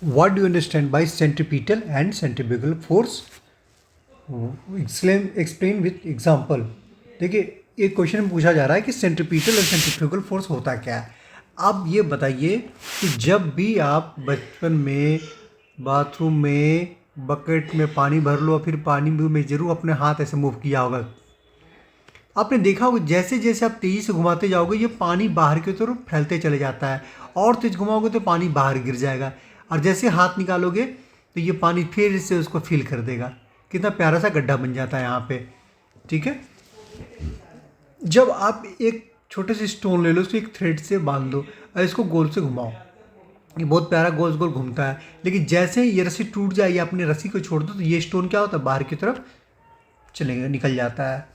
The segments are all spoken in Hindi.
What do you understand by centripetal and centrifugal force? Explain with example. देखिए, एक क्वेश्चन में पूछा जा रहा है कि सेंट्रीपिटल और सेंट्रीफ्यूगल फोर्स होता क्या है। अब ये बताइए कि जब भी आप बचपन में बाथरूम में बकेट में पानी भर लो, फिर पानी में जरूर अपने हाथ ऐसे मूव किया होगा। आपने देखा होगा जैसे जैसे आप तेज़ी से घुमाते जाओगे ये पानी बाहर की तरफ फैलते चले जाता है, और तेज घुमाओगे तो पानी बाहर गिर जाएगा, और जैसे हाथ निकालोगे तो ये पानी फिर से उसको फिल कर देगा। कितना प्यारा सा गड्ढा बन जाता है यहाँ पे। ठीक है, जब आप एक छोटे से स्टोन ले लो, उसको एक थ्रेड से बांध दो और इसको गोल से घुमाओ, ये बहुत प्यारा गोल गोल घूमता है। लेकिन जैसे ही ये रस्सी टूट जाए या अपनी रस्सी को छोड़ दो तो ये स्टोन क्या होता है, बाहर की तरफ चलेगा, निकल जाता है।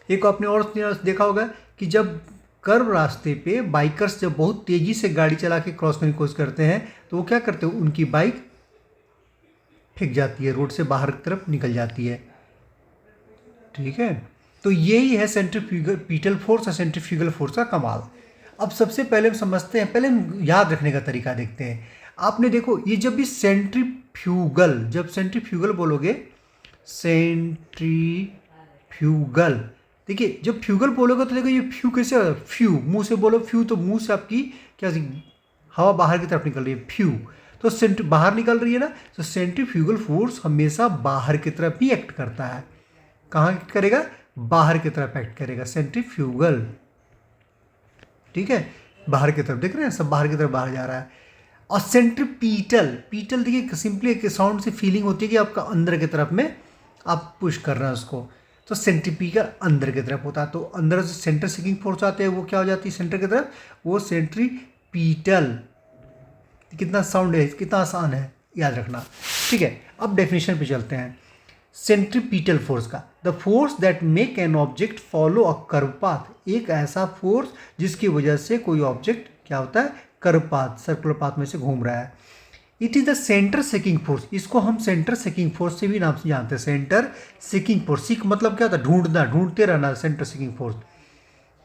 एक आपने और देखा होगा कि जब कर्व रास्ते पे बाइकर्स जब बहुत तेज़ी से गाड़ी चला के क्रॉस करने की कोशिश करते हैं तो वो क्या करते हैं, उनकी बाइक फेंक जाती है, रोड से बाहर की तरफ निकल जाती है। ठीक है, तो यही है सेंट्रीफ्यूगल फोर्स और सेंट्रीफ्यूगल फोर्स का कमाल। अब सबसे पहले हम समझते हैं, पहले हम याद रखने का तरीका देखते हैं। आपने देखो ये जब भी सेंट्रीफ्यूगल, जब सेंट्रीफ्यूगल बोलोगे, सेंट्रीफ्यूगल, देखिए जब फ्यूगल बोलोगे तो देखो ये फ्यू कैसे, फ्यू मुंह से बोलो, फ्यू तो मुंह से आपकी क्या हवा बाहर की तरफ निकल रही है, फ्यू तो बाहर निकल रही है ना। तो सेंट्रीफ्यूगल फोर्स हमेशा बाहर की तरफ ही एक्ट करता है। कहाँ एक्ट करेगा, बाहर की तरफ एक्ट करेगा सेंट्रीफ्यूगल। ठीक है, बाहर की तरफ देख रहे हैं, सब बाहर की तरफ बाहर जा रहा है। और सेंट्रीपीटल, पीटल देखिए सिंपली एक साउंड से फीलिंग होती है कि आपका अंदर की तरफ में आप पुश कर रहे हैं उसको, तो सेंट्रीपिटल अंदर की तरफ होता है। तो अंदर से सेंटर सेकिंग फोर्स आते हैं, वो क्या हो जाती है सेंटर की तरफ, वो सेंट्रीपीटल। कितना साउंड है, कितना आसान है याद रखना। ठीक है, अब डेफिनेशन पे चलते हैं सेंट्रीपिटल फोर्स का। The force that make an object follow a curve path, एक ऐसा फोर्स जिसकी वजह से कोई ऑब्जेक्ट क्या होता है, कर्व पाथ, सर्कुलर पाथ में से घूम रहा है। It is the centre seeking force, इसको हम सेंटर सेकिंग फोर्स से भी नाम से जानते हैं। सेंटर सेकिंग फोर्स, सीक मतलब क्या होता है, ढूंढना, ढूंढते रहना, सेंटर सेकिंग फोर्स।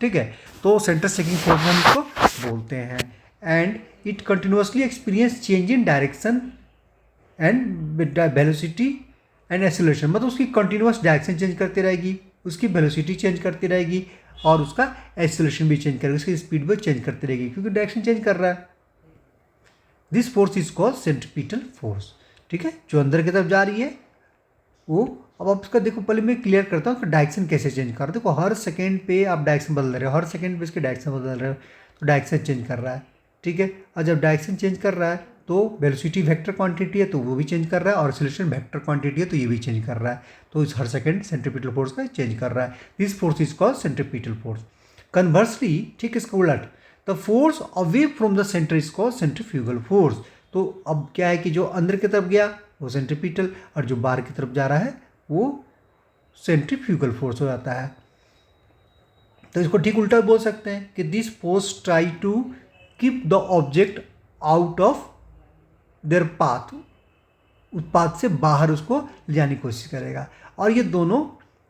ठीक है, तो सेंटर सेकिंग फोर्स हम इसको बोलते हैं। And it continuously experience change in direction and velocity and acceleration, मतलब उसकी कंटिन्यूस डायरेक्शन चेंज करती रहेगी, उसकी वेलोसिटी चेंज करती रहेगी, और उसका एक्सीलरेशन भी चेंज करेगी, उसकी स्पीड भी चेंज करती रहेगी, क्योंकि डायरेक्शन चेंज कर रहा है। This force is called centripetal force. ठीक है, जो अंदर की तरफ जा रही है वो, अब आप इसका देखो, पहले मैं क्लियर करता हूँ कि डायरेक्शन कैसे चेंज कर रहा है। देखो हर सेकंड पे आप डायरेक्शन बदल रहे हो, हर सेकंड पे इसके डायरेक्शन बदल रहे हो, तो डायरेक्शन चेंज कर रहा है। ठीक है, और जब डायरेक्शन चेंज कर रहा है तो वेलोसिटी वेक्टर क्वांटिटी है तो वो भी चेंज कर रहा है, और एक्सीलरेशन वेक्टर क्वांटिटी है तो ये भी चेंज कर रहा है। तो इस हर सेकंड सेंट्रीपिटल फोर्स का चेंज कर रहा है। This force is called centripetal force. Conversely, ठीक, इसका उलट, the force away from the centre is called centrifugal force. तो अब क्या है कि जो अंदर की तरफ गया वो सेंट्रीपिटल, और जो बाहर की तरफ जा रहा है वो सेंट्रीफ्यूगल फोर्स हो जाता है। तो इसको ठीक उल्टा बोल सकते हैं कि this force try to keep the object out of their path, उस पाथ से बाहर उसको ले जाने की कोशिश करेगा, और ये दोनों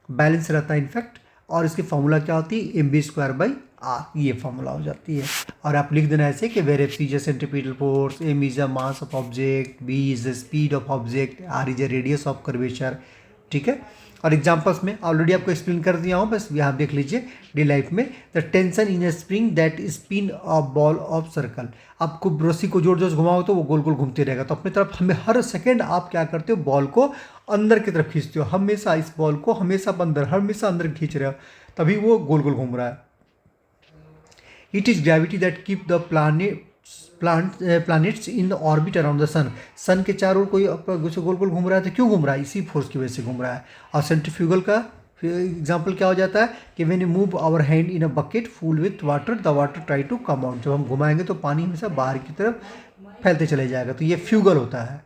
बैलेंस रहता है इनफैक्ट। और इसकी फॉर्मूला क्या होती है, mv²/r, ये फॉर्मूला हो जाती है। और आप लिख देना ऐसे कि where F is centripetal force, m is the mass of object, v is the speed of object, r is the radius of curvature. ठीक है, और एग्जांपल्स में ऑलरेडी आपको एक्सप्लेन कर दिया हूँ, बस यहाँ देख लीजिए डे लाइफ में। The tension in A spring that spin a ball of circle, आपको रस्सी को जोर जोर से घुमाओ तो वो गोल गोल घूमते रहेगा। तो अपनी तरफ हमें हर सेकंड आप क्या करते हो, बॉल को अंदर की तरफ खींचते हो, हमेशा इस बॉल को हमेशा अंदर, हमेशा अंदर खींच रहे हो, तभी वो गोल गोल घूम रहा है। It is gravity that keep the planets in orbit around the sun, sun के चारों ओर कोई गोल गोल घूम रहा है, तो क्यों घूम रहा है, इसी फोर्स की वजह से घूम रहा है। और सेंट्रीफ्यूगल का एग्जाम्पल क्या हो जाता है कि when you move our hand in a bucket full with water, the water try to come out, जब हम घुमाएंगे तो पानी हमेशा बाहर की तरफ फैलते चले जाएगा, तो ये फ्यूगल होता है।